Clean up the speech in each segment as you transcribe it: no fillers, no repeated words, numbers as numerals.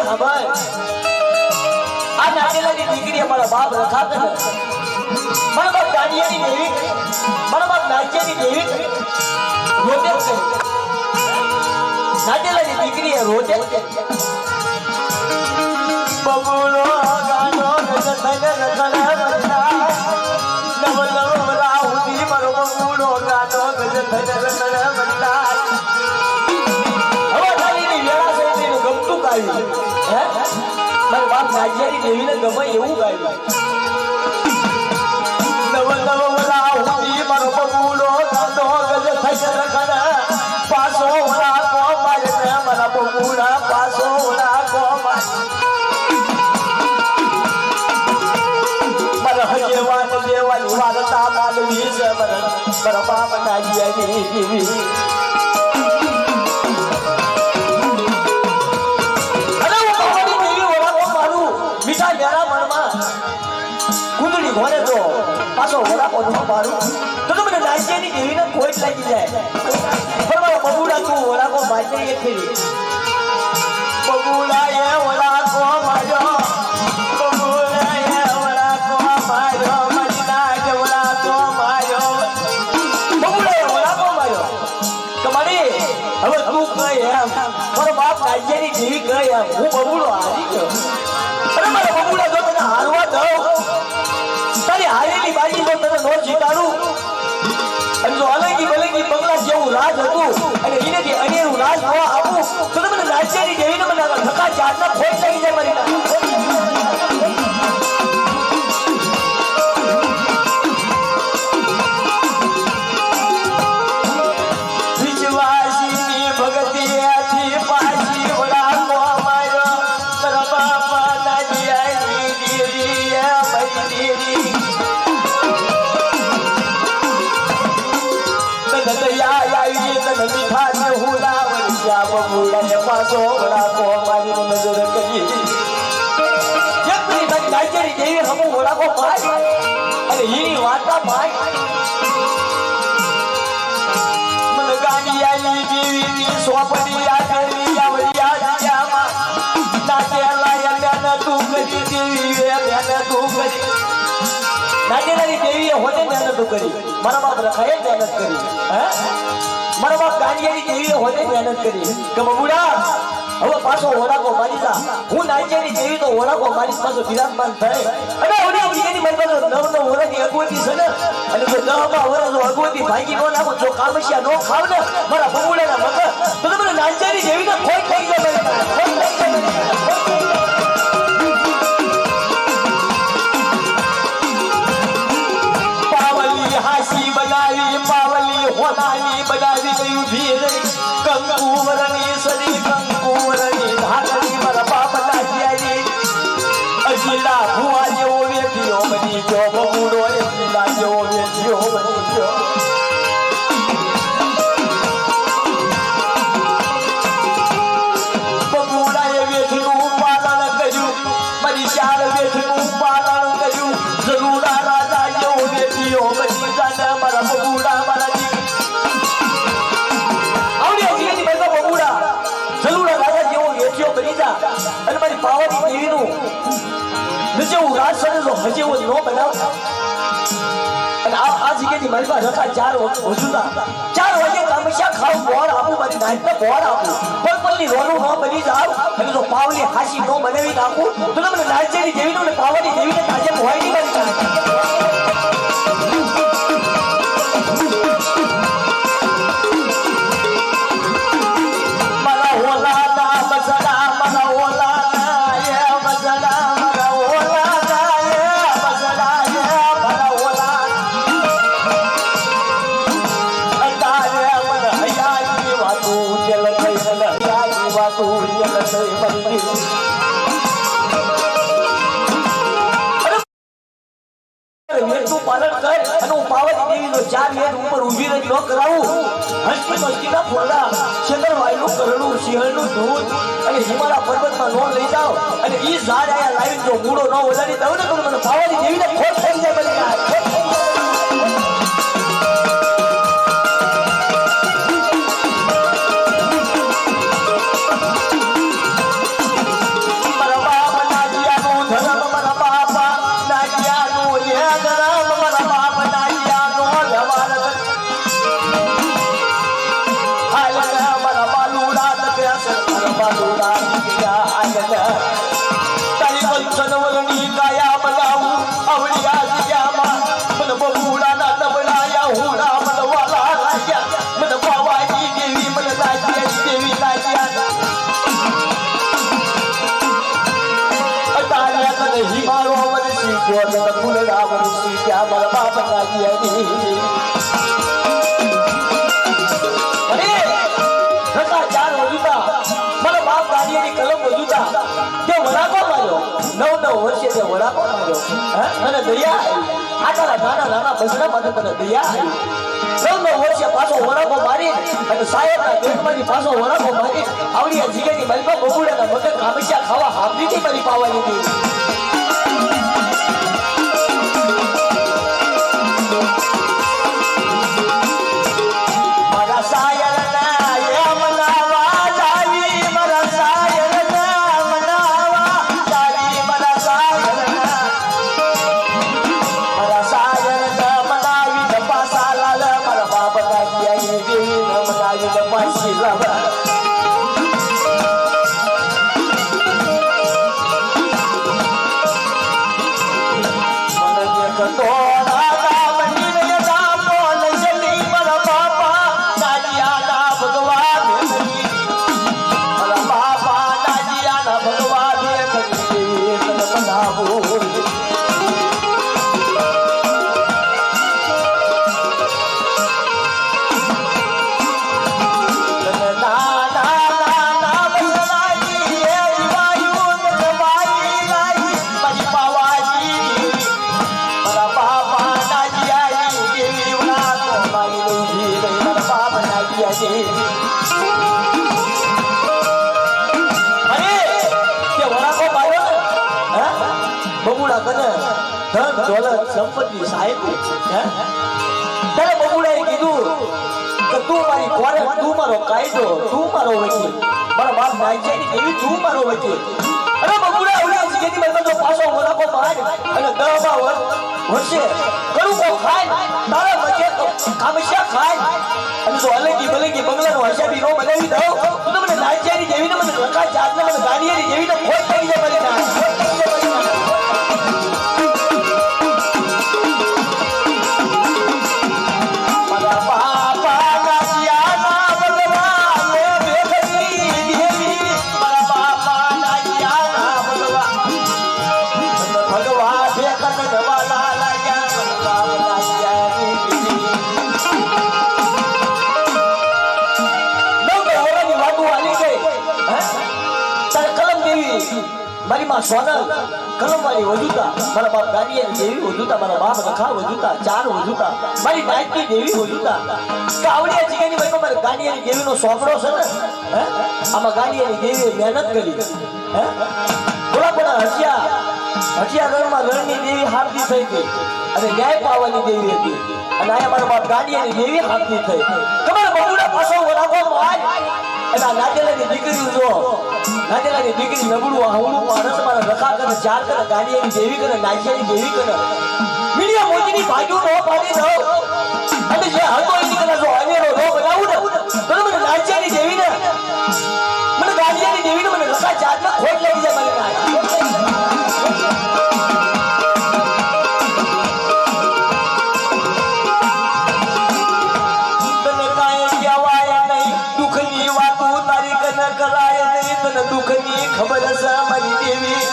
ખબર આ નાગેલાની દીકરી અમારા બાપ રખાતા ને મારા બાપ દાડિયાની દેવી મારા બાપ નાચિયાની દેવી રોતે છે નાગેલાની દીકરી રોતે બબુલો ગાનો નજને નજને મરના નવ નવ રાઉદી મારો બબુલો ગાનો નજને નજને મરના હવે દાડીની વેળા છે એને ગમતું ગાયું હે મારા બાપ નાચિયાની દેવીને ગમે એવું ગાયું નવ નવ રાઉદી મારો બબુલો ગાનો નજને નજને પાસો વળા કો મારે મારા બબુલા પાસો વળા કો મારે હજેવાન દેવાની વારતા માલવી છે મારા બાપ નાગિયાની દેવી અરે હું કહાની દેવી ઓળાકો મારું મીઠા મેરા મનમાં કુંદડી ઘોડે તો પાછો ઓળાકો ન મારું તો મને નાગિયાની દેવીને કોઈ જ લાગી જાય પણ મારા બબુડા તું ઓળાકો મારી એક ફેરી બબુડા એ ઓળાકો માર્યો હવે તું કઈ એમ મારો બાપ નાગિયાની દેવી કઈ એમ હું બબુડો હારી ગયો અરે મારા બબુડા જો તને હારવા દઉં તારી હારેલી બાજી જો તને નો જીતાડું અને જો અલગી બલગી બંગલા જેવું રાજ હતું અને એનેથી અનેરું રાજ ન આપું તો મને નાગિયાની દેવીને મને ધક્કા ચારના ખોટ લાગી જાય મારી પાસો વડાકો મારી નજર કરી એક મિનિટ નાગિયાની દેવી હમું વડાકો મારી અને એની વાર્તા મારી મને ગાડિયાની દેવીની સોપડી આડેલી આવડિયા જામાં નાગેલા એને તું કરી દેવી એને તું કરી નાગેલાની દેવીએ હોતે મહેનત કરી મારા બાપ રખાએ મહેનત કરી હે મારા બાપ ગાડિયાની દેવીએ હોતે મહેનત કરી કે બબુડા હવે પાછો ઓળાકો મારી જા હું નાગિયાની દેવી તો ઓળાકો મારી પાછો વિરાજમાન થાય અને ઓલી દીકરીની મારી પાસે 9 વર્ષની અગવતી છે ને અને જો 10 વર્ષ અગવતી ભાગી નો નાખો જો કામસિયા નો ખાવ ને મારા બબુડાના મગજ તો તમને નાગિયાની દેવીને ખોટ થઈ જાય ખોટ થઈ જાય પાવલી હાસી બનાવી પાવલી હોનાની બનાવી ગયું ભીર કંકુવરની સરી કંકુવરની ધાકડી મારા બાપ નાગિયાની અજીલા ભુવા જેવો વેઠ્યો બની ગયો બબુડો અજીલા જેવો વેઠ્યો બની ગયો બબુડાએ વેઠનું પાલન કર્યું મારી ચાર વેઠનું પાલન કર્યું જરૂરા રાજા જેવો વેઠ્યો બની જાને મારા બબુડા મારા અને મારી પાવાની દેવીનું નીચે હું રાજ સરે જો હજી હું નો બનાવ અને આ જગ્યાની મારી પાસે રખા 4 વજુના 4 વાગે કામસિયા ખાવ બોર આપું મારી નાઈટને બોર આપું પલપલની રોનું ન બની જાવ અને જો પાવલી હાસી નો બનાવી નાખું તો મને નાગિયાની દેવીનું ને પાવાની દેવીને કાજે હોય નહીં મારી પાલન કર અને હું પાવાની દેવીનો 4 વેદ ઉપર ઊભી રહી ન કરાવું હસ્તી મસ્તીના ફોડા શેતરવાઈનું કરડું સિંહણનું દૂધ અને હિમાલય પર્વતમાં નો લઈ જાઓ અને ઈ ઝાડ આયા લાવીને જો મૂળો ન વધારી દઉં ને તો મને પાવાની દેવીને ખોટ થઈ જાય બની વાલુડા દીકરા આયન તારી કંચનવરની કાયા બનાવું અવળિયા જગ્યામાં મને બબુડાના નબળાયા હુડા મને વાલા લાગ્યા મને પાવાની દેવી મને લાગ્યા દેવી લાગ્યા અતાર્યા તને હિમારો વરસી ગયો તને ફૂલડા વરસી ગયા મારા બાપ લાગ્યા કલમ વજુતા તે વડાકો માર્યો 9 વર્ષે તે વડાકો માર્યો અને દયા આટલા નાના બસડા માટે તને દયા આવી 9 વર્ષે પાછો વડાકો મારી અને સાહેબના પેટમાંથી પાછો વડાકો મારી આવડી આ જીગરની મલબા બબુડાના મગજ કામસ્યા ખાવા હામડીથી મારી પાવાની હતી સંપત્તિ સાહેબ તારે બબુડાએ કીધું કે તું મારી કોરે તું મારો કાયદો તું મારો વકીલ મારા બાપ નાઈજાની એવી તું મારો વકીલ અરે બબુડા ઓલી જગ્યાની મને તો પાછો વરાકો માર અને 10 વર્ષે કરું કો ખાય તારા મજે કામસ્યા ખાય અને જો અલગી બલગી બંગલાનો હસાબી નો બનાવી દઉં તું મને નાઈજાની જેવીને મને રકા જાતને મને ગાડીયાની જેવીને ખોટ થઈ જાય મારી ના મારી માં સોનલ કલમ વાળી વજુતા મારા બાપ ગાડીયાની દેવી વજુતા મારા બાપ રખા વજુતા ચાર વજુતા મારી નાયકની દેવી વજુતા કાવડિયા જગ્યાની ભાઈ મારી ગાડીયાની દેવીનો સોપડો છે ને આમાં ગાડીયાની દેવીએ મહેનત કરી થોડા હઠિયાગઢમાં રણની દેવી હારતી થઈ ગઈ અને ન્યાય પાવાની દેવી હતી અને અહીંયા મારા બાપ ગાડીયાની દેવી હારતી થઈ ખબર બબુડા પાછો વરાકો માર અને આ નાગેલાની દીકરી જો નાગેલાની દીકરી નબળું હાવડું માણસ મારા રખા કરે ચાર કરે ગાડીયાની દેવી કરે નાગિયાની દેવી કરે મીડિયા મોતીની ભાગ્યો નો પાડી દો અને જે હતો એની કલા જો અનેરો નો બનાવું ને તો મને નાગિયાની દેવી ને મને ગાડીયાની દેવી ને મને રખા ચાર ને ખોટ લાગી જાય મને દુઃખની ખબર છે મારી દેવી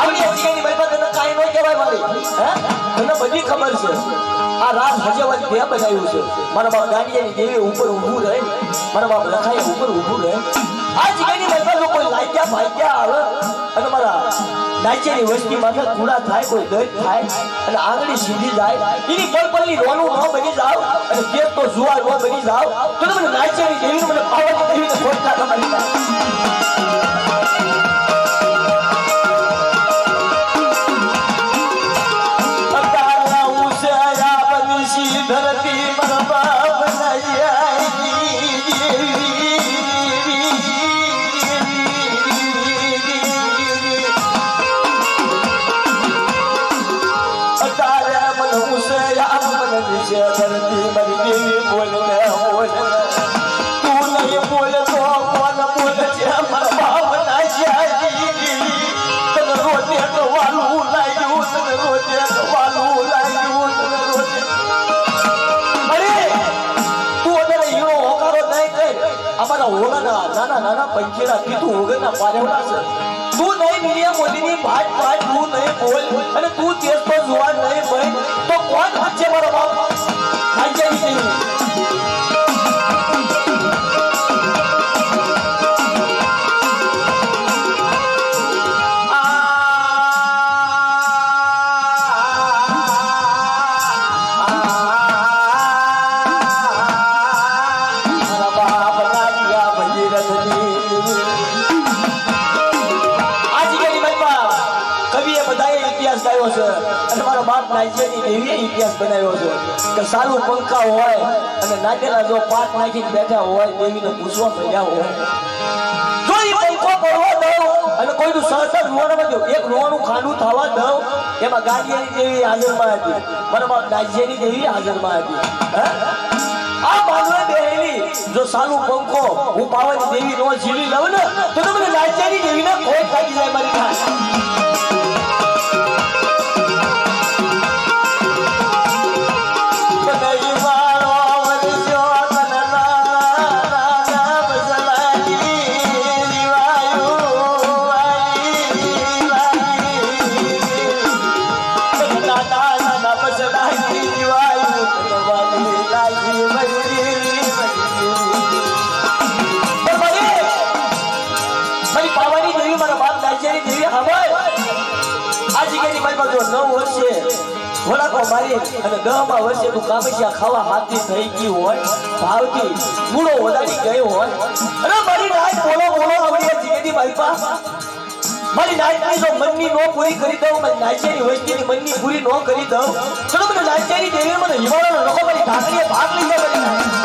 આવી જગ્યાની ભાઈ તને કાઈ નો કહેવાય મારી તને બધી ખબર છે આ રાત હજેવન તે બનાવ્યું છે મારા બાપ ગાડીયાની દેવી ઉપર ઊભું રહે મારા બાપ લખાય ઉપર ઊભું રહે આ જગ્યાની ભાઈ લોકો લાગ્યા ભાગ્યા આવે અને મારા નાચેની વસ્તી માથે કુડા થાય કોઈ દર્દ થાય અને આંગળી સીધી જાય એની પલપલની રોનું ન બની જાવ અને કેક તો જુવાર ન બની જાવ તો મને નાચેની દેવીને મને પાવાની દેવીને ખોટલા તમારી ધરતી મારા બાપ ધરતી મારી દેવી બોલ તું નહીં બોલ તો ઢોલાના નાના નાના પંખીડા પીતું વગરના પારેવડા છે તું નહીં મીડિયા મોદીની ભાટ ભાટ તું નહીં બોલ અને તું તેજ તો જુવાન નહીં ભાઈ તો કોણ વચ્ચે મારો બાપ નાચેરી દેવી ઇતિહાસ બનાવ્યો છે કે સારું પંખા હોય અને નાગેલા જો પાટ નાખીને બેઠા હોય દેવીને પૂછવા મળ્યા હોય જો એ પંખો પડવા દઉં અને કોઈનું સહસર રૂવાણામાં દઉં એક રૂવાનું ખાંડું થવા દઉં એમાં ગાંધીની દેવી હાજરમાં હતી મારા બાપ નાજીની દેવી હાજરમાં હતી આ બાજુએ બેહેલી જો સારું પંખો હું પાવાની દેવી નો ઝીલી લઉં ને તો તમને નાજીની દેવીને કોઈ ખાઈ જાય મારી ખાય મારી અને 10મા વર્ષે તું કામસિયા ખાવા હાથથી થઈ ગઈ હોય ભાવથી મૂળો વધારી ગયો હોય અરે મારી નાય બોલો બોલો આવડી જીગેની માલપા મારી નાયની જો મનની નો પૂરી કરી દઉં મારી નાયની વસ્તીની મનની પૂરી નો કરી દઉં ચલો મને નાયની દેવી મને હિમાલયનો લોકો મારી ઢાકણીએ ભાગ લઈ જાય